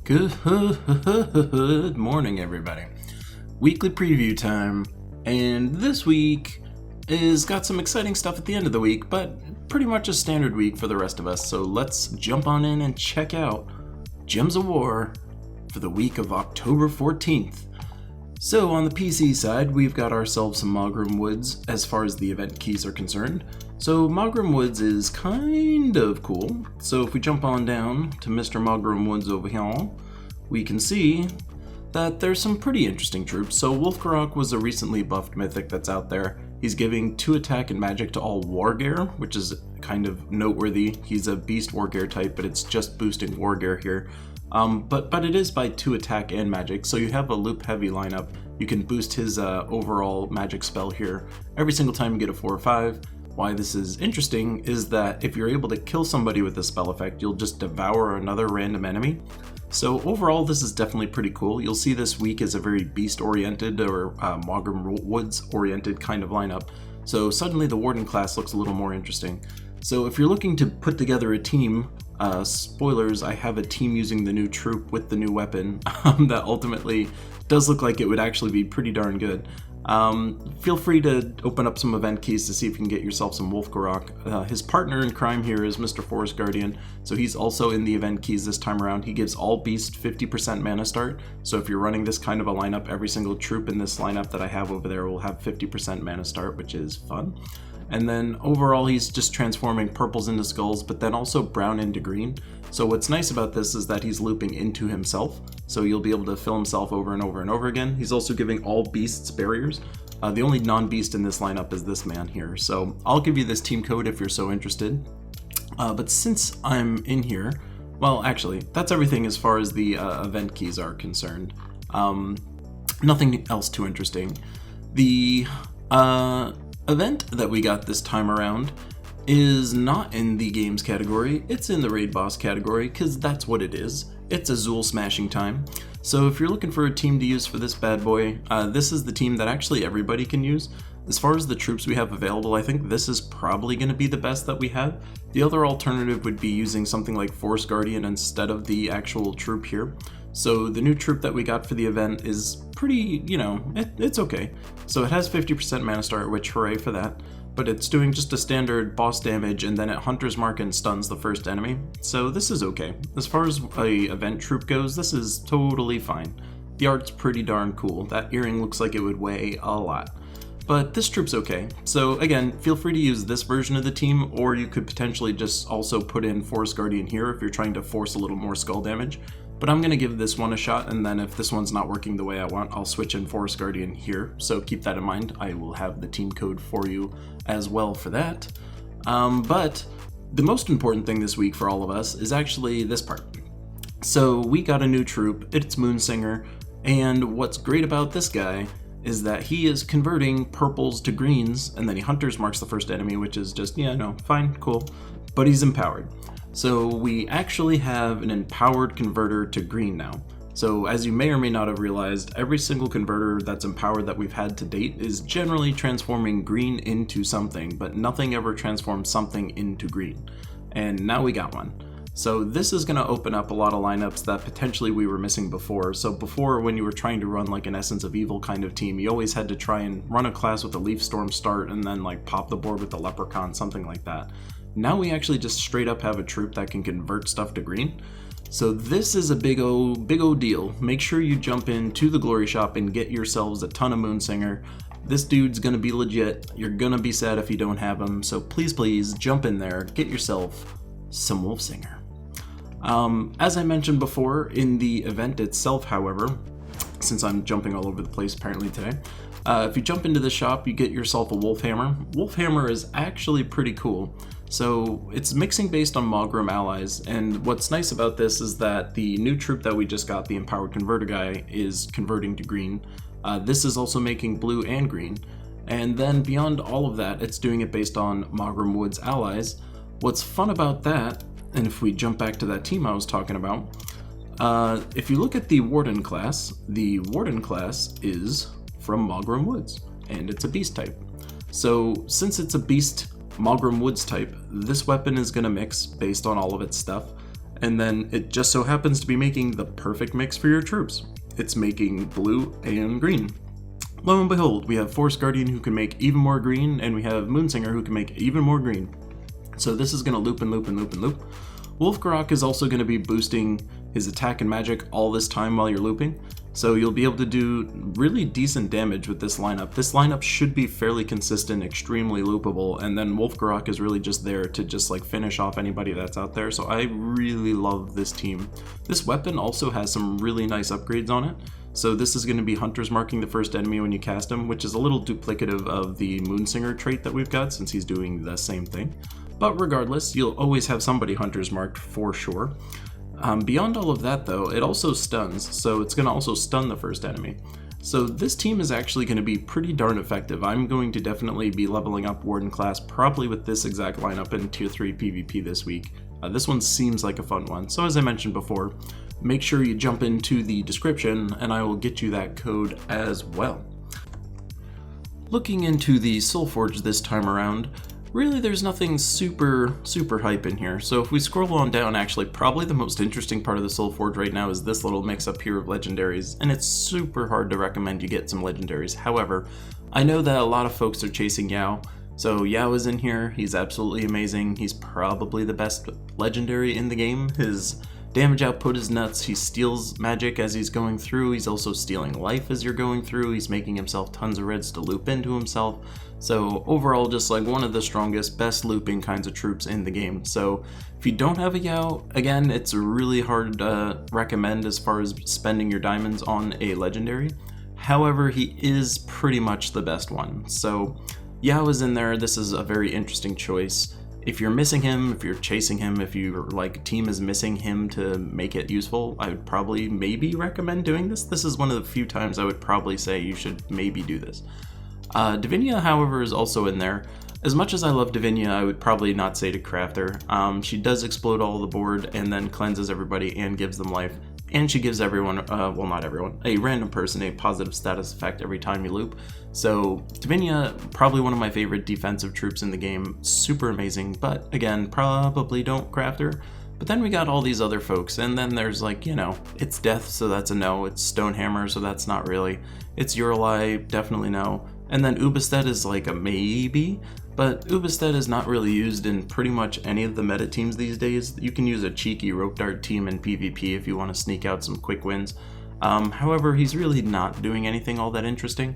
Good morning, everybody. Weekly preview time, and this week is got some exciting stuff at the end of the week, but pretty much a standard week for the rest of us. So let's jump on in and check out Gems of War for the week of October 14th. So on the PC side, we've got ourselves some Maugrim Woods as far as the event keys are concerned. So Maugrim Woods is kind of cool. So if we jump on down to Mr. Maugrim Woods over here, we can see that there's some pretty interesting troops. So Wolfgarok was a recently buffed mythic that's out there. He's giving 2 attack and magic to all war gear, which is kind of noteworthy. He's a beast war gear type, but it's just boosting war gear here. But it is by 2 attack and magic, so you have a loop heavy lineup. You can boost his overall magic spell here every single time you get a 4 or 5. Why this is interesting is that if you're able to kill somebody with this spell effect, you'll just devour another random enemy. So overall, this is definitely pretty cool. You'll see this week is a very beast-oriented or Maugrim Woods-oriented kind of lineup. So suddenly the Warden class looks a little more interesting. So if you're looking to put together a team, spoilers, I have a team using the new troop with the new weapon that ultimately does look like it would actually be pretty darn good. Feel free to open up some event keys to see if you can get yourself some Wolfgarok. His partner in crime here is Mr. Forest Guardian, so he's also in the event keys this time around. He gives all beast 50% mana start, so if you're running this kind of a lineup, every single troop in this lineup that I have over there will have 50% mana start, which is fun. And then overall, he's just transforming purples into skulls, but then also brown into green. So what's nice about this is that he's looping into himself, so you'll be able to fill himself over and over and over again. He's also giving all beasts barriers. The only non-beast in this lineup is this man here, so I'll give you this team code if you're so interested. But since I'm in here, well, actually, that's everything as far as the event keys are concerned. Nothing else too interesting. The event that we got this time around is not in the games category, it's in the raid boss category, because that's what it is. It's Azul smashing time. So if you're looking for a team to use for this bad boy, this is the team that actually everybody can use. As far as the troops we have available, I think this is probably going to be the best that we have. The other alternative would be using something like Forest Guardian instead of the actual troop here. So the new troop that we got for the event is pretty, it's okay. So it has 50% mana start, which hooray for that. But it's doing just a standard boss damage, and then it Hunter's Mark and stuns the first enemy. So this is okay. As far as a event troop goes, this is totally fine. The art's pretty darn cool. That earring looks like it would weigh a lot. But this troop's okay. So again, feel free to use this version of the team, or you could potentially just also put in Forest Guardian here if you're trying to force a little more skull damage. But I'm going to give this one a shot, and then if this one's not working the way I want, I'll switch in Forest Guardian here. So keep that in mind. I will have the team code for you as well for that. But the most important thing this week for all of us is actually this part. So we got a new troop, it's Moonsinger, and what's great about this guy is that he is converting purples to greens, and then he Hunter's Marks the first enemy, which is just, fine, cool, but he's empowered. So we actually have an empowered converter to green now. So as you may or may not have realized, every single converter that's empowered that we've had to date is generally transforming green into something, but nothing ever transforms something into green. And now we got one. So this is going to open up a lot of lineups that potentially we were missing before. So before, when you were trying to run like an Essence of Evil kind of team, you always had to try and run a class with a Leaf Storm start and then like pop the board with the Leprechaun, something like that. Now we actually just straight up have a troop that can convert stuff to green. So this is a big o deal. Make sure you jump into the Glory Shop and get yourselves a ton of Moonsinger. This dude's gonna be legit. You're gonna be sad if you don't have him. So please jump in there, get yourself some Wolfsinger. As I mentioned before, in the event itself, however, since I'm jumping all over the place apparently today, if you jump into the shop, you get yourself a Wolfhammer. Wolfhammer is actually pretty cool. So it's mixing based on Maugrim allies, and what's nice about this is that the new troop that we just got, the Empowered Converter guy, is converting to green. This is also making blue and green. And then beyond all of that, it's doing it based on Maugrim Woods allies. What's fun about that, and if we jump back to that team I was talking about, if you look at the Warden class is from Maugrim Woods, and it's a beast type. So since it's a beast Maugrim Woods type, this weapon is going to mix based on all of its stuff. and then it just so happens to be making the perfect mix for your troops. It's making blue and green. Lo and behold, we have Forest Guardian who can make even more green, and we have Moonsinger who can make even more green. So this is going to loop and loop and loop and loop. Wolfgarok is also going to be boosting his attack and magic all this time while you're looping, so you'll be able to do really decent damage with this lineup. This lineup should be fairly consistent, extremely loopable, and then Wolfgarok is really just there to just like finish off anybody that's out there, so I really love this team. This weapon also has some really nice upgrades on it. So this is going to be Hunters marking the first enemy when you cast him, which is a little duplicative of the Moonsinger trait that we've got since he's doing the same thing. But regardless, you'll always have somebody Hunters marked for sure. Beyond all of that though, it also stuns, so it's going to also stun the first enemy. So this team is actually going to be pretty darn effective. I'm going to definitely be leveling up Warden class probably with this exact lineup in Tier 3 PvP this week. This one seems like a fun one, so as I mentioned before, make sure you jump into the description and I will get you that code as well. Looking into the Soulforge this time around, really there's nothing super hype in here. So if we scroll on down, actually probably the most interesting part of the Soulforge right now is this little mix up here of legendaries, and it's super hard to recommend you get some legendaries. However, I know that a lot of folks are chasing Yao. So Yao is in here, he's absolutely amazing. He's probably the best legendary in the game. His damage output is nuts. He steals magic as he's going through. He's also stealing life as you're going through. He's making himself tons of reds to loop into himself. So overall, just like one of the strongest, best looping kinds of troops in the game. So if you don't have a Yao, again, it's really hard to recommend as far as spending your diamonds on a legendary. However, he is pretty much the best one. So Yao is in there. This is a very interesting choice. If you're missing him, if you're chasing him, if your team is missing him to make it useful, I would probably maybe recommend doing this. This is one of the few times I would probably say you should maybe do this. Divinia, however, is also in there. As much as I love Divinia, I would probably not say to craft her. She does explode all the board and then cleanses everybody and gives them life. And she gives everyone, well not everyone, a random person a positive status effect every time you loop. So Divinia, probably one of my favorite defensive troops in the game, super amazing, but again, probably don't craft her. But then we got all these other folks, and then there's it's Death, so that's a no, it's Stonehammer, so that's not really, it's Urlai, definitely no, and then Ubestead is like a maybe, but Ubestead is not really used in pretty much any of the meta teams these days. You can use a cheeky rope dart team in PvP if you want to sneak out some quick wins. However, he's really not doing anything all that interesting.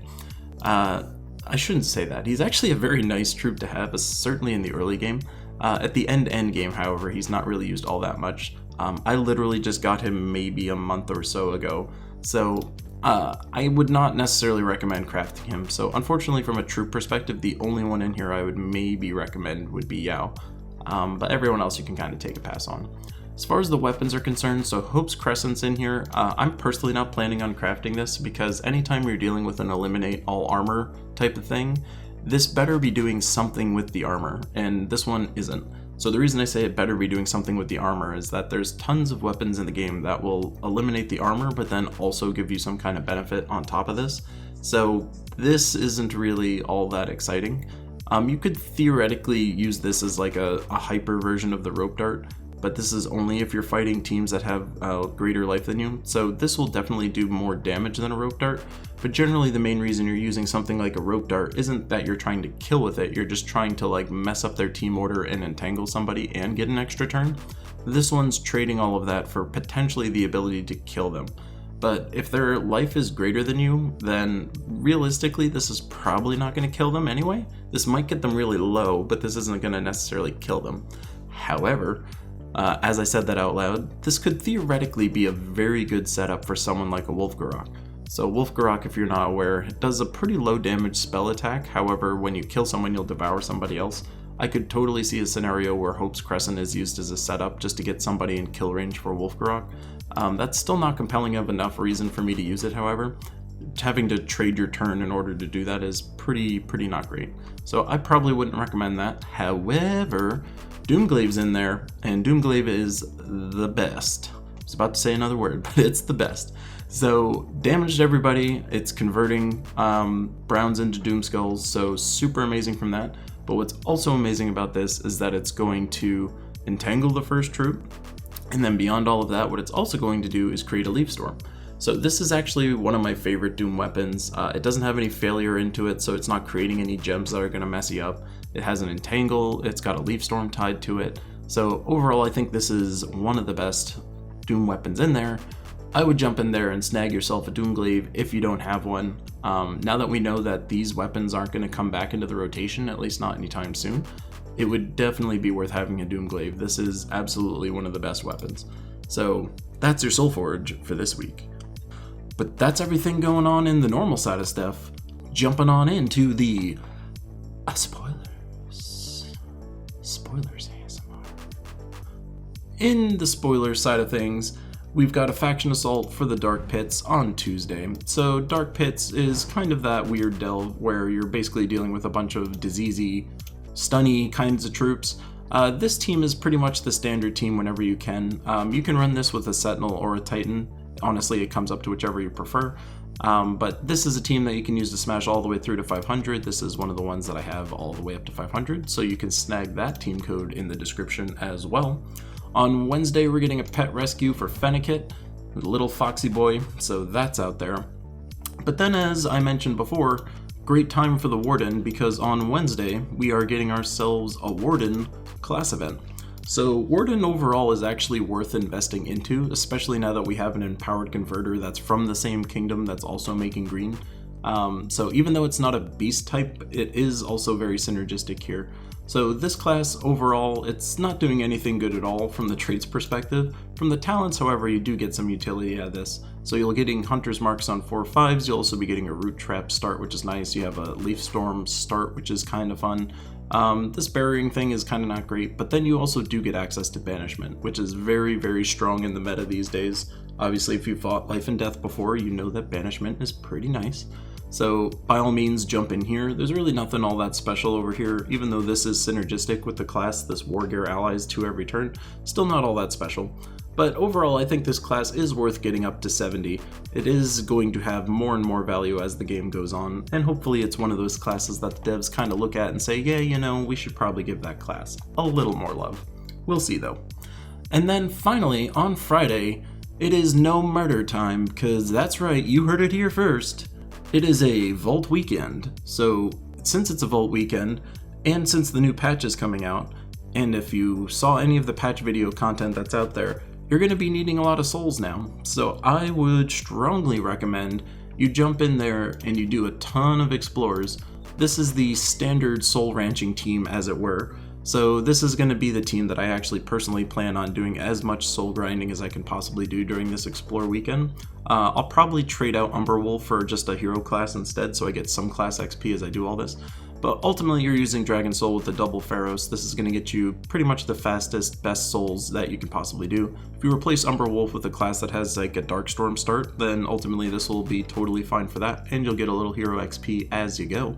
I shouldn't say that. He's actually a very nice troop to have, certainly in the early game. At the end game, however, he's not really used all that much. I literally just got him maybe a month or so ago, so I would not necessarily recommend crafting him. So unfortunately, from a troop perspective, the only one in here I would maybe recommend would be Yao. But everyone else you can kind of take a pass on. As far as the weapons are concerned, so Hope's Crescent's in here. I'm personally not planning on crafting this because anytime you're dealing with an eliminate all armor type of thing, this better be doing something with the armor, and this one isn't. So the reason I say it better be doing something with the armor is that there's tons of weapons in the game that will eliminate the armor, but then also give you some kind of benefit on top of this. So this isn't really all that exciting. You could theoretically use this as like a hyper version of the rope dart, but this is only if you're fighting teams that have greater life than you. So this will definitely do more damage than a rope dart, but generally the main reason you're using something like a rope dart isn't that you're trying to kill with it, you're just trying to mess up their team order and entangle somebody and get an extra turn. This one's trading all of that for potentially the ability to kill them. But if their life is greater than you, then realistically this is probably not going to kill them anyway. This might get them really low, but this isn't going to necessarily kill them. However, as I said that out loud, this could theoretically be a very good setup for someone like a Wolfgarok. So Wolfgarok, if you're not aware, does a pretty low damage spell attack. However, when you kill someone, you'll devour somebody else. I could totally see a scenario where Hope's Crescent is used as a setup just to get somebody in kill range for Wolfgarok. That's still not compelling of enough reason for me to use it, however. Having to trade your turn in order to do that is pretty not great. So I probably wouldn't recommend that. However, Doomglave's in there, and Doomglaive is the best. I was about to say another word, but it's the best. So damaged everybody, it's converting browns into Doomskulls, so super amazing from that. But what's also amazing about this is that it's going to entangle the first troop. And then beyond all of that, what it's also going to do is create a leaf storm. So this is actually one of my favorite Doom weapons. It doesn't have any failure into it, so it's not creating any gems that are going to mess you up. It has an entangle, it's got a leaf storm tied to it. So overall, I think this is one of the best Doom weapons in there. I would jump in there and snag yourself a Doomglaive if you don't have one. Now that we know that these weapons aren't going to come back into the rotation, at least not anytime soon, it would definitely be worth having a Doomglaive. This is absolutely one of the best weapons. So that's your Soul Forge for this week. But that's everything going on in the normal side of stuff. Jumping on into the spoilers ASMR. In the spoilers side of things, we've got a faction assault for the Dark Pits on Tuesday. So Dark Pits is kind of that weird delve where you're basically dealing with a bunch of diseasey, stunny kinds of troops. This team is pretty much the standard team whenever you can. You can run this with a Sentinel or a Titan. Honestly, it comes up to whichever you prefer. But this is a team that you can use to smash all the way through to 500. This is one of the ones that I have all the way up to 500. So you can snag that team code in the description as well. On Wednesday, we're getting a pet rescue for Fennekit, a little foxy boy. So that's out there. But then, as I mentioned before, great time for the Warden, because on Wednesday, we are getting ourselves a Warden class event. So Warden overall is actually worth investing into, especially now that we have an empowered converter that's from the same kingdom that's also making green. So even though it's not a beast type, it is also very synergistic here. So this class overall, it's not doing anything good at all from the traits perspective. From the talents, however, you do get some utility out of this. So you'll be getting Hunter's Marks on 4/5s, you'll also be getting a Root Trap start, which is nice. You have a Leaf Storm start, which is kind of fun. This burying thing is kind of not great, but then you also do get access to Banishment, which is very, very strong in the meta these days. Obviously, if you fought Life and Death before, you know that Banishment is pretty nice. So by all means, jump in here. There's really nothing all that special over here, even though this is synergistic with the class, this War Gear allies 2 every turn, still not all that special. But overall, I think this class is worth getting up to 70. It is going to have more and more value as the game goes on, and hopefully it's one of those classes that the devs kind of look at and say, yeah, you know, we should probably give that class a little more love. We'll see though. And then finally, on Friday, it is no murder time, because that's right, you heard it here first. It is a Vault weekend. So since it's a Vault weekend, and since the new patch is coming out, and if you saw any of the patch video content that's out there, you're going to be needing a lot of souls now. So I would strongly recommend you jump in there and you do a ton of explorers. This is the standard soul ranching team, as it were. So this is going to be the team that I actually personally plan on doing as much soul grinding as I can possibly do during this explore weekend. I'll probably trade out Umberwolf for just a hero class instead, so I get some class XP as I do all this. But ultimately, you're using Dragon Soul with the double Pharaohs. This is going to get you pretty much the fastest, best souls that you can possibly do. If you replace Umberwolf with a class that has like a Darkstorm start, then ultimately this will be totally fine for that, and you'll get a little hero XP as you go.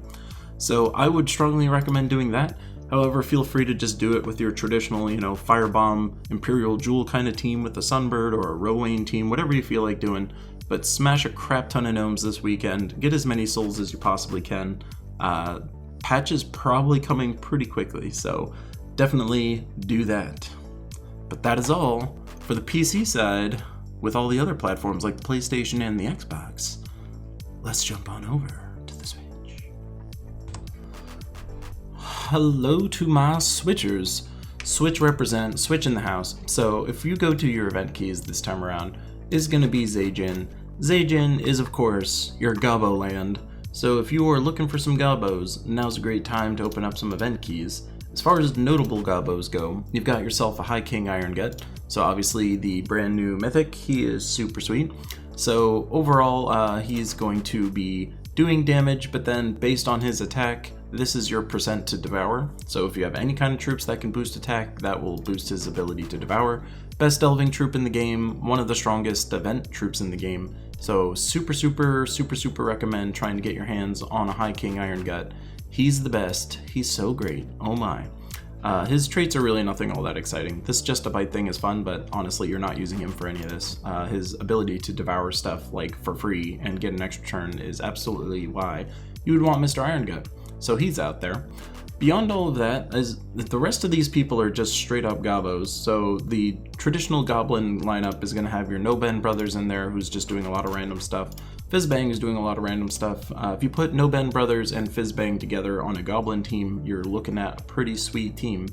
So I would strongly recommend doing that. However, feel free to just do it with your traditional, you know, Firebomb, Imperial Jewel kind of team with a Sunbird, or a Rowan team, whatever you feel like doing. But smash a crap ton of gnomes this weekend. Get as many souls as you possibly can. Patch is probably coming pretty quickly, so definitely do that. But that is all for the PC side with all the other platforms like the PlayStation and the Xbox. Let's jump on over to the Switch. Hello to my Switchers. Switch represent Switch in the house. So if you go to your event keys this time around, it's going to be Zaijin. Zaijin is, of course, your Gobbo land. So if you are looking for some Gobbos, now's a great time to open up some event keys. As far as notable Gobbos go, you've got yourself a High King Iron Gut. So obviously the brand new Mythic, he is super sweet. So overall, he's going to be doing damage, but then based on his attack, this is your percent to devour. So if you have any kind of troops that can boost attack, that will boost his ability to devour. Best delving troop in the game, one of the strongest event troops in the game. So super recommend trying to get your hands on a High King Iron Gut. He's the best. He's so great. Oh my. His traits are really nothing all that exciting. This Just a Bite thing is fun, but honestly, you're not using him for any of this. His ability to devour stuff like for free and get an extra turn is absolutely why you would want Mr. Iron Gut. So he's out there. Beyond all of that, as the rest of these people are just straight up gobos. So the traditional goblin lineup is going to have your No Ben brothers in there, who's just doing a lot of random stuff. Fizzbang is doing a lot of random stuff. If you put No Ben brothers and Fizzbang together on a goblin team, you're looking at a pretty sweet team.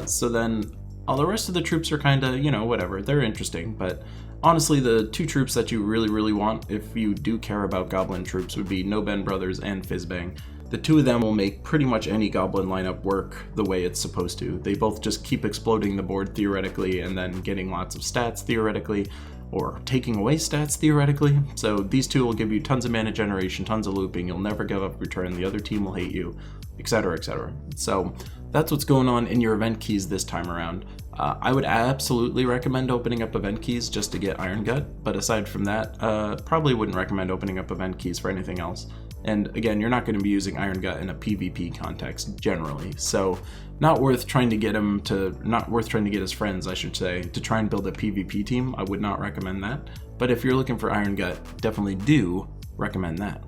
So then all the rest of the troops are kind of, whatever. They're interesting, but honestly, the two troops that you really want, if you do care about goblin troops, would be No Ben brothers and Fizzbang. The two of them will make pretty much any goblin lineup work the way it's supposed to. They both just keep exploding the board theoretically and then getting lots of stats theoretically, or taking away stats theoretically. So these two will give you tons of mana generation, tons of looping, you'll never give up your turn, the other team will hate you, etc, etc. So that's what's going on in your event keys this time around. I would absolutely recommend opening up event keys just to get Iron Gut, but aside from that, probably wouldn't recommend opening up event keys for anything else. And again, you're not going to be using Iron Gut in a PvP context generally, so not worth trying to get his friends, I should say, to try and build a PvP team. I would not recommend that. But if you're looking for Iron Gut, definitely do recommend that.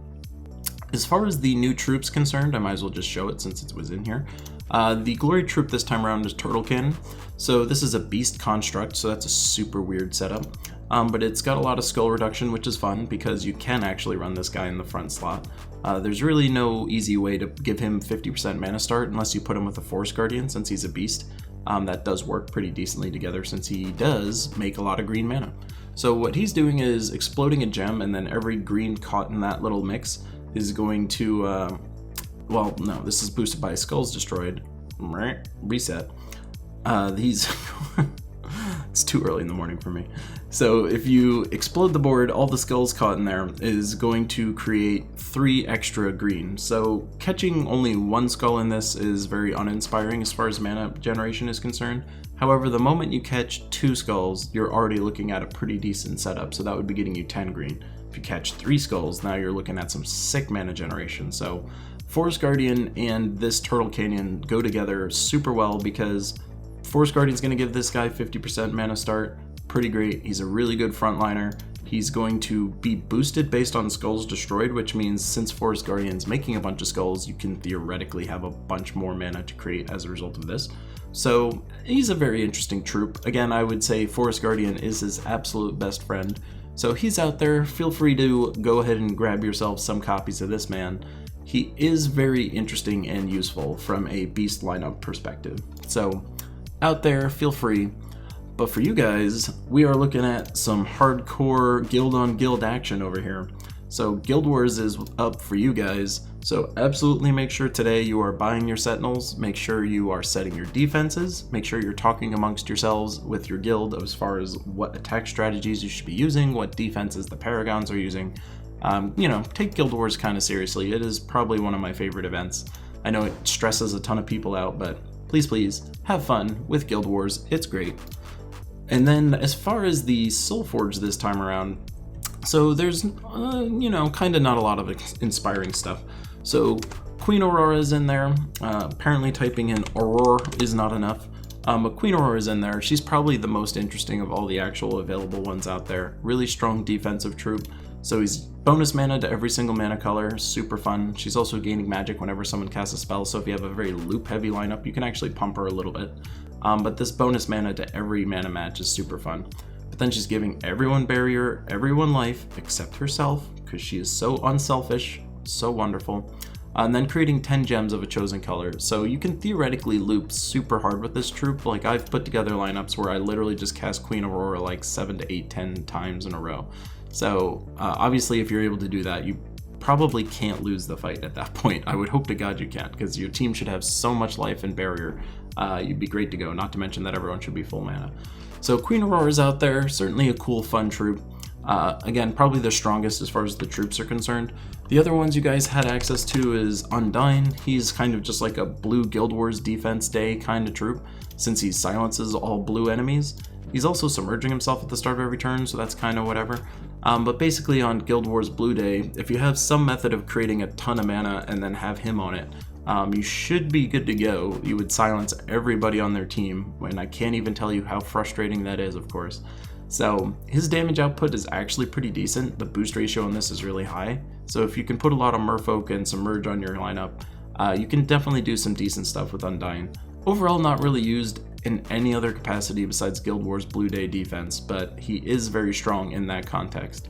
As far as the new troops concerned, I might as well just show it since it was in here. The glory troop this time around is Turtle Cannon. So this is a beast construct, so that's a super weird setup. But it's got a lot of skull reduction, which is fun because you can actually run this guy in the front slot. There's really no easy way to give him 50% mana start unless you put him with a Force Guardian, since he's a beast. That does work pretty decently together since he does make a lot of green mana. So what he's doing is exploding a gem, and then every green caught in that little mix is going to, well, no, this is boosted by Skulls Destroyed. Reset. It's too early in the morning for me. So if you explode the board, all the skulls caught in there is going to create 3 extra green. So catching only 1 skull in this is very uninspiring as far as mana generation is concerned. However, the moment you catch 2 skulls, you're already looking at a pretty decent setup, so that would be getting you 10 green. If you catch 3 skulls, now you're looking at some sick mana generation. So Forest Guardian and this Turtle Canyon go together super well because Forest Guardian's going to give this guy 50% mana start. Pretty great. He's a really good frontliner. He's going to be boosted based on Skulls Destroyed, which means since Forest Guardian's making a bunch of skulls, you can theoretically have a bunch more mana to create as a result of this. So he's a very interesting troop. Again, I would say Forest Guardian is his absolute best friend. So he's out there. Feel free to go ahead and grab yourself some copies of this man. He is very interesting and useful from a beast lineup perspective. So out there, feel free. But for you guys, we are looking at some hardcore guild on guild action over here. So Guild Wars is up for you guys. So absolutely make sure today you are buying your Sentinels, make sure you are setting your defenses, make sure you're talking amongst yourselves with your guild as far as what attack strategies you should be using, what defenses the Paragons are using. Take Guild Wars kind of seriously. It is probably one of my favorite events. I know it stresses a ton of people out, but please have fun with Guild Wars. It's great. And then as far as the Soulforge this time around, so there's, kind of not a lot of inspiring stuff. So Queen Aurora is in there. Apparently typing in Aurora is not enough. But Queen Aurora is in there. She's probably the most interesting of all the actual available ones out there. Really strong defensive troop. So he's bonus mana to every single mana color, super fun. She's also gaining magic whenever someone casts a spell, so if you have a very loop heavy lineup, you can actually pump her a little bit. But this bonus mana to every mana match is super fun. But then she's giving everyone barrier, everyone life, except herself, because she is so unselfish, so wonderful. And then creating 10 gems of a chosen color. So you can theoretically loop super hard with this troop. Like I've put together lineups where I literally just cast Queen Aurora like 7 to 8, 10 times in a row. So obviously if you're able to do that, you probably can't lose the fight at that point. I would hope to God you can't, because your team should have so much life and barrier. You'd be great to go, not to mention that everyone should be full mana. So Queen Aurora's out there, certainly a cool, fun troop. Again, probably the strongest as far as the troops are concerned. The other ones you guys had access to is Undyne. He's kind of just like a blue Guild Wars defense day kind of troop, since he silences all blue enemies. He's also submerging himself at the start of every turn, so that's kind of whatever. But basically on Guild Wars Blue Day, if you have some method of creating a ton of mana and then have him on it, you should be good to go. You would silence everybody on their team, and I can't even tell you how frustrating that is, of course. So his damage output is actually pretty decent. The boost ratio on this is really high. So if you can put a lot of Merfolk and Submerge on your lineup, You can definitely do some decent stuff with Undying. Overall, not really used in any other capacity besides Guild Wars Blue Day defense, but he is very strong in that context.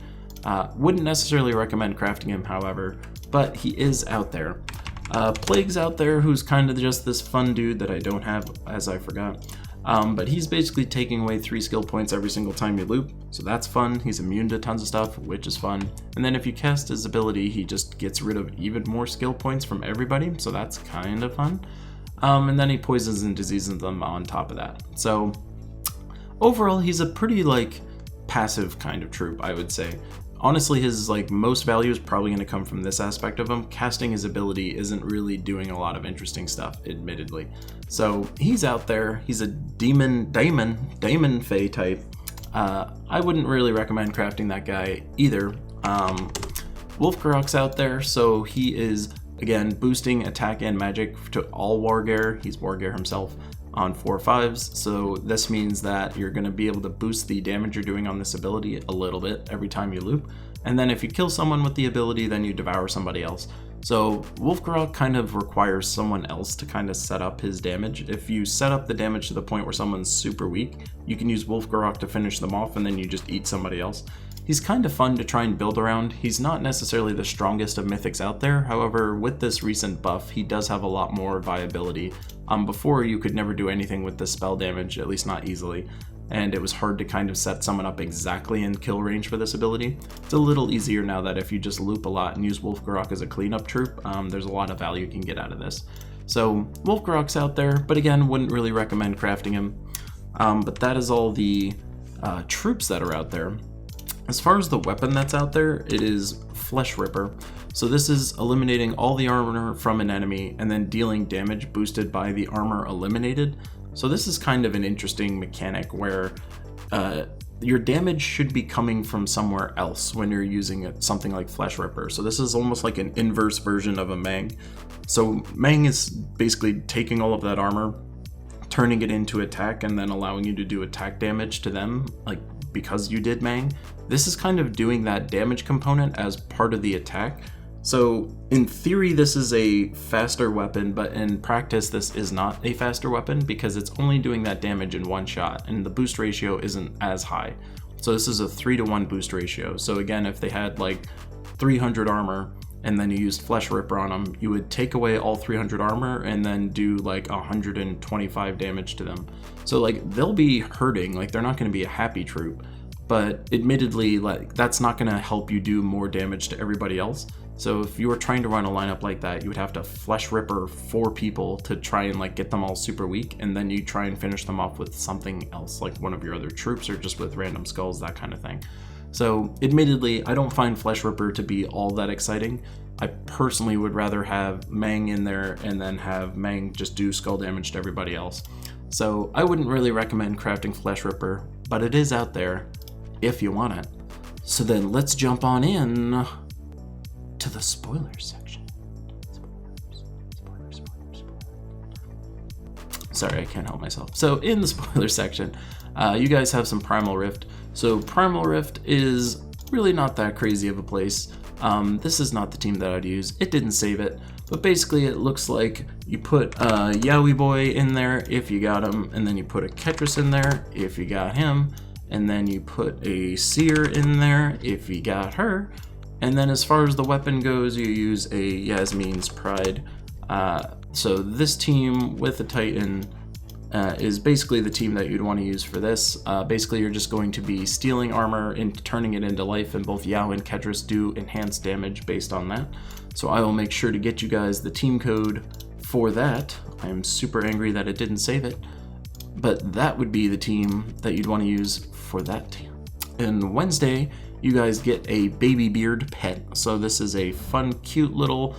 Wouldn't necessarily recommend crafting him, however, but he is out there. Plague's out there, who's kind of just this fun dude that I don't have, as I forgot. But he's basically taking away 3 skill points every single time you loop, so that's fun. He's immune to tons of stuff, which is fun. And then if you cast his ability, he just gets rid of even more skill points from everybody, so that's kind of fun. And then he poisons and diseases them on top of that. So overall, he's a pretty passive kind of troop, I would say. Honestly, his most value is probably going to come from this aspect of him. Casting his ability isn't really doing a lot of interesting stuff, admittedly. So he's out there. He's a Daemon Fae type. I wouldn't really recommend crafting that guy either. Wolfgarok's out there, so he is, again, boosting attack and magic to all Wargear. He's Wargear himself on 4/5s, so this means that you're going to be able to boost the damage you're doing on this ability a little bit every time you loop, and then if you kill someone with the ability, then you devour somebody else. So Wolfgarok kind of requires someone else to kind of set up his damage. If you set up the damage to the point where someone's super weak, you can use Wolfgarok to finish them off, and then you just eat somebody else. He's kind of fun to try and build around. He's not necessarily the strongest of mythics out there, however, with this recent buff, he does have a lot more viability. Before, you could never do anything with the spell damage, at least not easily, and it was hard to kind of set someone up exactly in kill range for this ability. It's a little easier now that if you just loop a lot and use Wolfgarok as a cleanup troop, there's a lot of value you can get out of this. So Wolfgarok's out there, but again, wouldn't really recommend crafting him. But that is all the troops that are out there. As far as the weapon that's out there, it is Flesh Ripper. So this is eliminating all the armor from an enemy and then dealing damage boosted by the armor eliminated. So this is kind of an interesting mechanic where your damage should be coming from somewhere else when you're using something like Flesh Ripper. So this is almost like an inverse version of a Mang. So Mang is basically taking all of that armor, turning it into attack, and then allowing you to do attack damage to them, because you did Mang. This is kind of doing that damage component as part of the attack. So in theory, this is a faster weapon, but in practice, this is not a faster weapon because it's only doing that damage in one shot, and the boost ratio isn't as high. So this is a 3-to-1 boost ratio. So again, if they had 300 armor, and then you used Flesh Ripper on them, you would take away all 300 armor and then do 125 damage to them. So they'll be hurting, they're not going to be a happy troop, but admittedly that's not going to help you do more damage to everybody else. So if you were trying to run a lineup like that, you would have to Flesh Ripper 4 people to try and get them all super weak, and then you try and finish them off with something else, like one of your other troops or just with random skulls, that kind of thing. So admittedly, I don't find Flesh Ripper to be all that exciting. I personally would rather have Mang in there and then have Mang just do skull damage to everybody else. So I wouldn't really recommend crafting Flesh Ripper, but it is out there if you want it. So then let's jump on in to the spoilers section. Spoilers. Sorry, I can't help myself. So in the spoiler section, you guys have some Primal Rift. So Primal Rift is really not that crazy of a place. This is not the team that I'd use. It didn't save it, but basically it looks like you put a Yowie Boy in there if you got him, and then you put a Ketris in there if you got him, and then you put a Seer in there if you got her, and then as far as the weapon goes, you use a Yasmin's Pride. So this team with a Titan is basically the team that you'd want to use for this. Basically, you're just going to be stealing armor and turning it into life, and both Yao and Ketris do enhanced damage based on that. So I will make sure to get you guys the team code for that. I'm super angry that it didn't save it, but that would be the team that you'd want to use for that team. And Wednesday, you guys get a baby beard pet. So this is a fun, cute little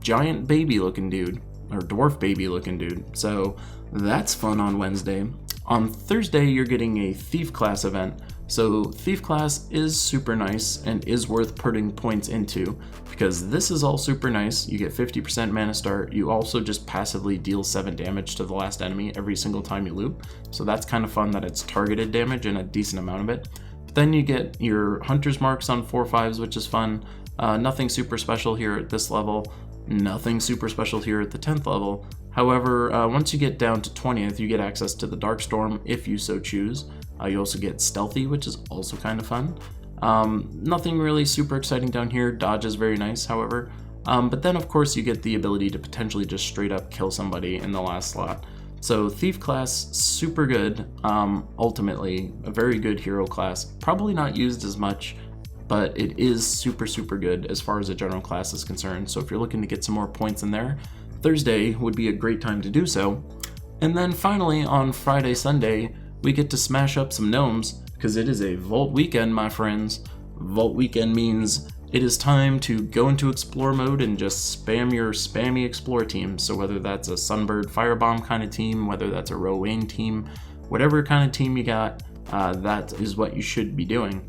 giant baby looking dude, or dwarf baby looking dude. So that's fun on Wednesday. On Thursday, you're getting a Thief class event. So Thief class is super nice and is worth putting points into because this is all super nice. You get 50% mana start. You also just passively deal 7 damage to the last enemy every single time you loop. So that's kind of fun that it's targeted damage and a decent amount of it. But then you get your Hunter's Marks on 4/5s, which is fun. Nothing super special here at this level. Nothing super special here at the 10th level. However, once you get down to 20th, you get access to the Darkstorm if you so choose. You also get Stealthy, which is also kind of fun. Nothing really super exciting down here. Dodge is very nice, however. But then, of course, you get the ability to potentially just straight up kill somebody in the last slot. So Thief class, super good. Ultimately, a very good hero class. Probably not used as much, but it is super, super good as far as a general class is concerned. So if you're looking to get some more points in there, Thursday would be a great time to do so. And then finally, on Friday, Sunday, we get to smash up some gnomes, because it is a Vault weekend, my friends. Vault weekend means it is time to go into explore mode and just spam your spammy explore team. So whether that's a Sunbird Firebomb kind of team, whether that's a Rowan team, whatever kind of team you got, that is what you should be doing.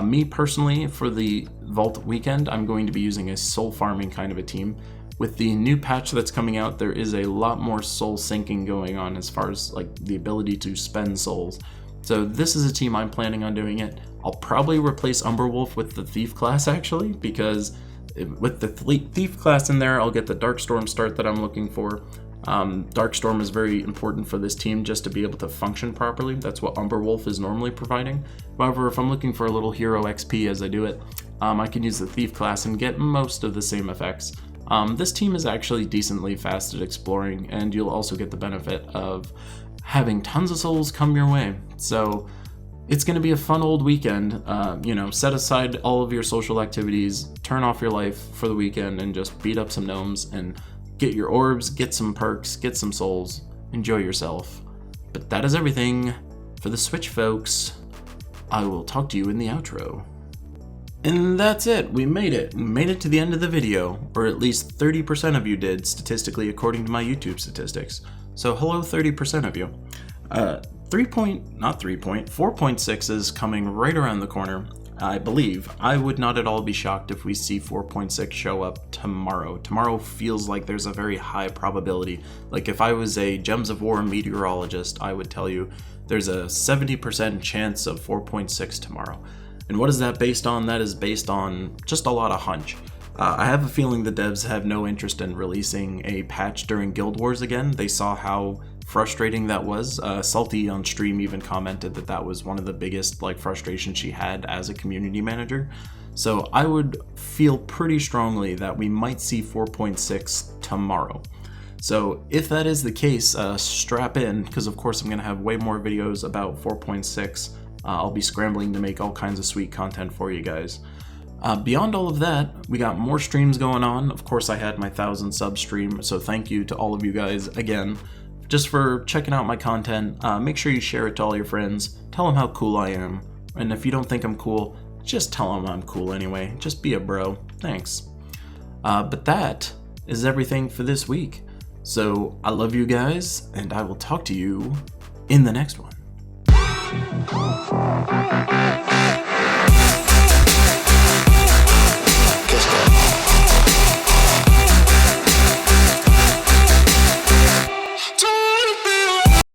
Me personally, for the Vault weekend, I'm going to be using a soul farming kind of a team. With the new patch that's coming out, there is a lot more soul sinking going on as far as like the ability to spend souls. So this is a team I'm planning on doing it. I'll probably replace Umberwolf with the Thief class actually, because with the Thief class in there, I'll get the Darkstorm start that I'm looking for. Darkstorm is very important for this team just to be able to function properly. That's what Umberwolf is normally providing. However, if I'm looking for a little hero XP as I do it, I can use the Thief class and get most of the same effects. This team is actually decently fast at exploring, and you'll also get the benefit of having tons of souls come your way. So it's going to be a fun old weekend. Set aside all of your social activities, turn off your life for the weekend, and just beat up some gnomes and get your orbs, get some perks, get some souls, enjoy yourself. But that is everything for the Switch, folks. I will talk to you in the outro. And that's it, we made it. We made it to the end of the video, or at least 30% of you did, statistically according to my YouTube statistics. So hello 30% of you. 4.6 is coming right around the corner, I believe. I would not at all be shocked if we see 4.6 show up tomorrow. Tomorrow feels like there's a very high probability. Like if I was a Gems of War meteorologist, I would tell you there's a 70% chance of 4.6 tomorrow. And what is that based on? That is based on just a lot of hunch. I have a feeling the devs have no interest in releasing a patch during Guild Wars again. They saw how frustrating that was. Salty on stream even commented that that was one of the biggest frustrations she had as a community manager. So I would feel pretty strongly that we might see 4.6 tomorrow. So if that is the case, strap in, because of course I'm going to have way more videos about 4.6. I'll be scrambling to make all kinds of sweet content for you guys. Beyond all of that, we got more streams going on. Of course, I had my 1,000 sub stream, so thank you to all of you guys again, just for checking out my content. Make sure you share it to all your friends. Tell them how cool I am. And if you don't think I'm cool, just tell them I'm cool anyway. Just be a bro. Thanks. But that is everything for this week. So I love you guys, and I will talk to you in the next one.